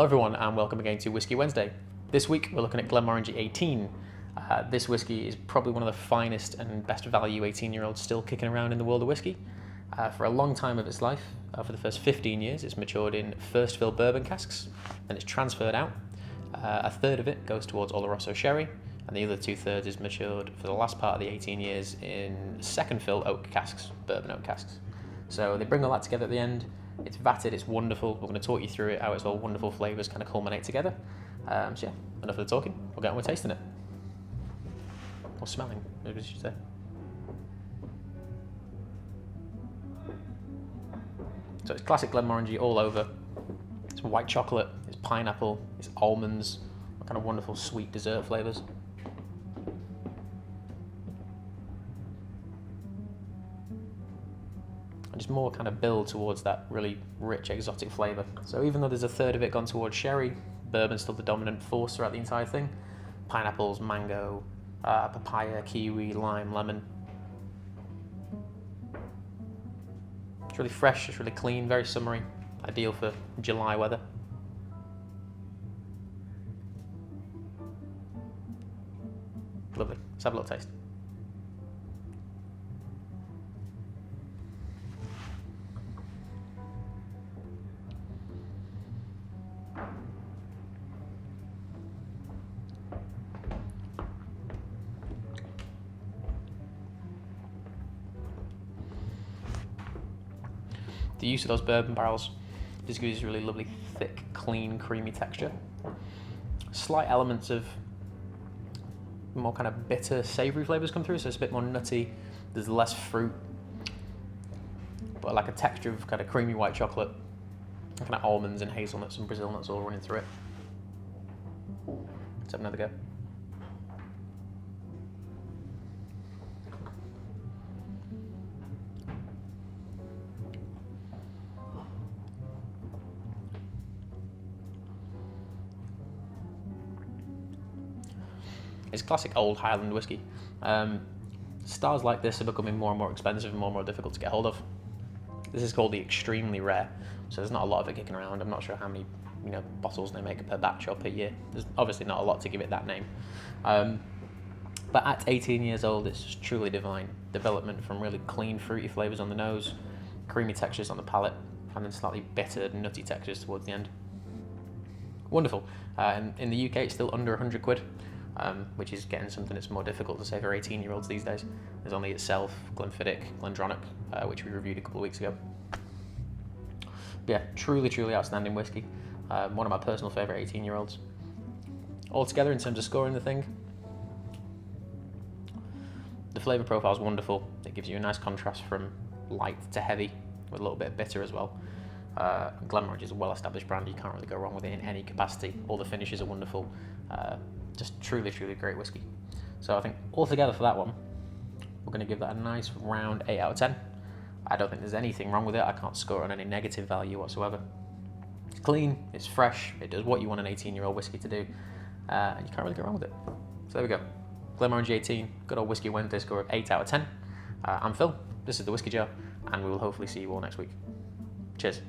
Hello everyone and welcome again to Whisky Wednesday. This week we're looking at Glenmorangie 18. This whisky is probably one of the finest and best value 18-year-olds still kicking around in the world of whisky. For a long time of its life, for the first 15 years, it's matured in first fill bourbon casks, then it's transferred out. A third of it goes towards Oloroso sherry, and the other 2/3 is matured for the last part of the 18 years in second fill oak casks, bourbon oak casks. So they bring all that together at the end. It's vatted, it's wonderful. We're going to talk you through it, how its all wonderful flavours kind of culminate together. So yeah, enough of the talking. We'll get on with tasting it. Or smelling, maybe I should say. So it's classic Glenmorangie all over. It's white chocolate, it's pineapple, it's almonds, kind of wonderful sweet dessert flavours. And just more kind of build towards that really rich exotic flavour. So even though there's a third of it gone towards sherry, bourbon's still the dominant force throughout the entire thing. Pineapples, mango, papaya, kiwi, lime, lemon. It's really fresh, it's really clean, very summery, ideal for July weather. Lovely. Let's have a little taste. The use of those bourbon barrels just gives you a really lovely, thick, clean, creamy texture. Slight elements of more kind of bitter, savoury flavours come through, so it's a bit more nutty. There's less fruit, but like a texture of kind of creamy white chocolate, kind of almonds and hazelnuts and Brazil nuts all running through it. Let's have another go. It's classic old Highland whiskey. Styles like this are becoming more and more expensive and more difficult to get hold of. This is called the extremely rare, so there's not a lot of it kicking around. I'm not sure how many bottles they make per batch or per year. There's obviously not a lot to give it that name. But at 18 years old, it's just truly divine. Development from really clean, fruity flavours on the nose, creamy textures on the palate, and then slightly bitter, nutty textures towards the end. Wonderful. In the UK, it's still under 100 quid. Which is getting something that's more difficult to say for 18-year-olds these days. There's only itself, Glenfiddich, Glendronach, which we reviewed a couple of weeks ago. But yeah, truly, truly outstanding whiskey. One of my personal favourite 18-year-olds. Altogether, in terms of scoring the thing, the flavour profile is wonderful. It gives you a nice contrast from light to heavy, with a little bit of bitter as well. Glenmorangie is a well-established brand. You can't really go wrong with it in any capacity. All the finishes are wonderful. Just truly, truly great whiskey. So I think altogether for that one, we're going to give that a nice round 8 out of 10. I don't think there's anything wrong with it. I can't score it on any negative value whatsoever. It's clean, it's fresh, it does what you want an 18-year-old whiskey to do, and you can't really go wrong with it. So there we go. Glenmorangie 18, good old Whisky Wednesday score of 8 out of 10. I'm Phil, this is the Whisky Jar, and we will hopefully see you all next week. Cheers.